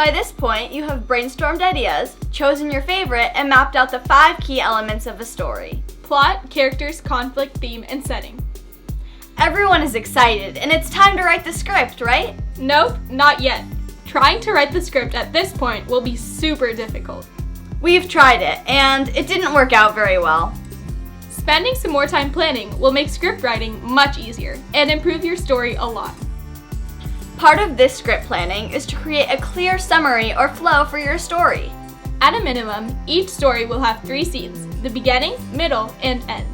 By this point, you have brainstormed ideas, chosen your favorite, and mapped out the 5 key elements of a story. Plot, characters, conflict, theme, and setting. Everyone is excited, and it's time to write the script, right? Nope, not yet. Trying to write the script at this point will be super difficult. We've tried it, and it didn't work out very well. Spending some more time planning will make script writing much easier and improve your story a lot. Part of this script planning is to create a clear summary or flow for your story. At a minimum, each story will have 3 scenes: the beginning, middle, and end.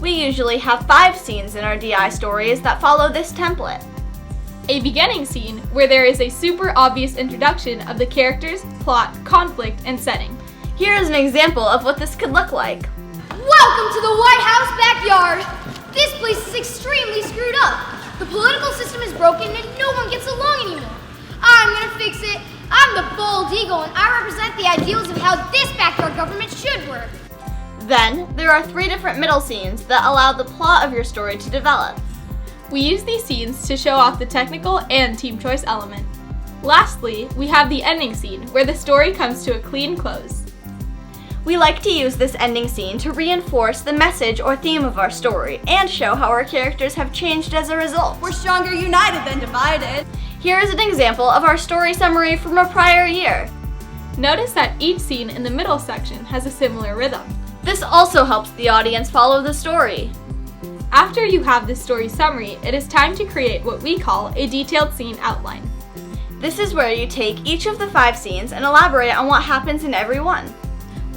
We usually have 5 scenes in our DI stories that follow this template. A beginning scene where there is a super obvious introduction of the characters, plot, conflict, and setting. Here is an example of what this could look like. Welcome to the White House backyard. This place is extremely screwed up. The political system is broken and no one gets along anymore. I'm gonna fix it. I'm the bald eagle and I represent the ideals of how this backyard government should work. Then, there are 3 different middle scenes that allow the plot of your story to develop. We use these scenes to show off the technical and team choice element. Lastly, we have the ending scene where the story comes to a clean close. We like to use this ending scene to reinforce the message or theme of our story and show how our characters have changed as a result. We're stronger united than divided. Here is an example of our story summary from a prior year. Notice that each scene in the middle section has a similar rhythm. This also helps the audience follow the story. After you have this story summary, it is time to create what we call a detailed scene outline. This is where you take each of the 5 scenes and elaborate on what happens in every one.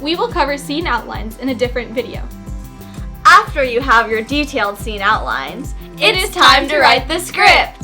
We will cover scene outlines in a different video. After you have your detailed scene outlines, it is time to write the script!